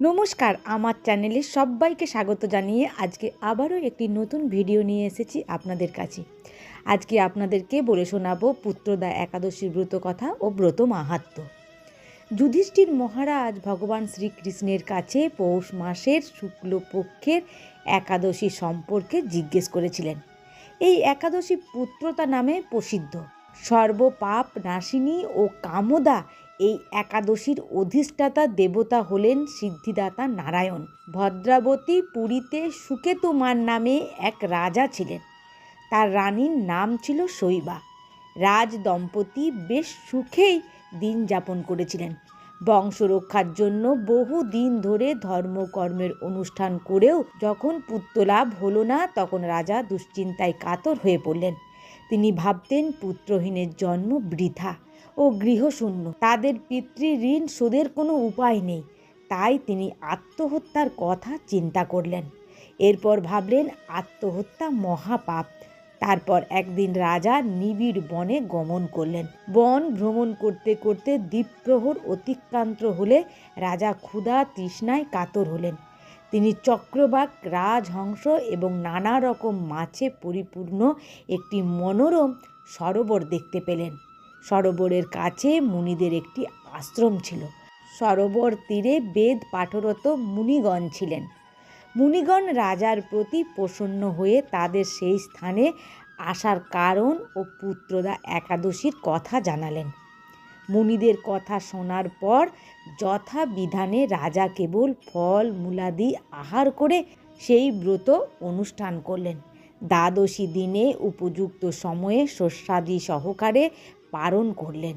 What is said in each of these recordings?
নমস্কার, আমার চ্যানেলে সবাইকে স্বাগত জানিয়ে আজকে আবারও একটি নতুন ভিডিও নিয়ে এসেছি আপনাদের কাছে। আজকে আপনাদেরকে বলে শোনাবো পুত্রদা একাদশীর ব্রত কথা ও ব্রত মাহাত্ম্য। যুধিষ্ঠির মহারাজ ভগবান শ্রীকৃষ্ণের কাছে পৌষ মাসের শুক্লপক্ষের একাদশী সম্পর্কে জিজ্ঞেস করেছিলেন। এই একাদশী পুত্রতা নামে প্রসিদ্ধ। সর্বপাপ নাশিনী ও কামদা এই একাদশীর অধিষ্ঠাতা দেবতা হলেন সিদ্ধিদাতা নারায়ণ। ভদ্রাবতী পুরীতে সুকেতুমার নামে এক রাজা ছিলেন। তার রানীর নাম ছিল শৈবা। রাজ দম্পতি বেশ সুখেই দিন যাপন করেছিলেন। বংশ রক্ষার জন্য বহু দিন ধরে ধর্মকর্মের অনুষ্ঠান করেও যখন পুত্রলাভ হলো না, তখন রাজা দুশ্চিন্তায় কাতর হয়ে পড়লেন। তিনি ভাবতেন পুত্রহীনের জন্ম বৃথা ও গৃহশূন্য, তাদের পিতৃঋণ শোধের কোনো উপায় নেই। তাই তিনি আত্মহত্যার কথা চিন্তা করলেন। এরপর ভাবলেন আত্মহত্যা মহাপাপ। তারপর একদিন রাজা নিবিড় বনে গমন করলেন। বন ভ্রমণ করতে করতে দ্বীপ্রহর অতিক্রান্ত হলে রাজা ক্ষুধা তৃষ্ণায় কাতর হলেন। তিনি চক্রবাক, রাজহংস এবং নানা রকম মাছে পরিপূর্ণ একটি মনোরম সরোবর দেখতে পেলেন। সরোবরের কাছে মুনিদের একটি আশ্রম ছিল। সরোবর তীরে বেদ পাঠরত মুনিগণ ছিলেন। মুনিগণ রাজার প্রতি প্রসন্ন হয়ে তাদের সেই স্থানে আসার কারণ ও পুত্রদা একাদশীর কথা জানালেন। মুনিদের কথা শোনার পর যথাবিধানে রাজা কেবল ফল মূলাদি আহার করে সেই ব্রত অনুষ্ঠান করলেন। দ্বাদশী দিনে উপযুক্ত সময়ে শস্যাদি সহকারে পালন করলেন।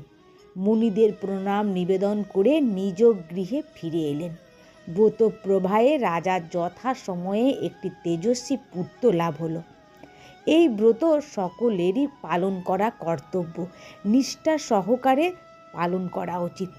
মুনিদের প্রণাম নিবেদন করে নিজ গৃহে ফিরে এলেন। ব্রত প্রবাহে রাজার যথা সময়ে একটি তেজস্বী পুত্র লাভ হলো। এই ব্রত সকলেরই পালন করা কর্তব্য, নিষ্ঠা সহকারে পালন করা উচিত।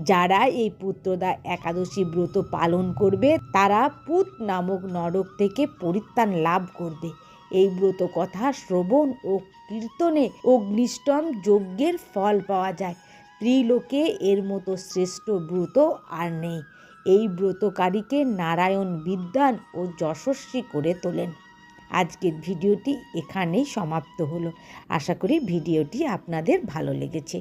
যারা এই পুত্রদা একাদশী ব্রত পালন করবে তারা পুত নামক নরক থেকে পরিত্রাণ লাভ করবে। এই ব্রত কথা শ্রবণ ও কীর্তনে অগ্নিষ্টম যজ্ঞের ফল পাওয়া যায়। ত্রিলোকে এর মতো শ্রেষ্ঠ ব্রত আর নেই। এই ব্রতকারীকে নারায়ণ বিদ্বান ও যশস্বী করে তোলেন। আজকের ভিডিওটি এখানেই সমাপ্ত হলো। আশা করি ভিডিওটি আপনাদের ভালো লেগেছে।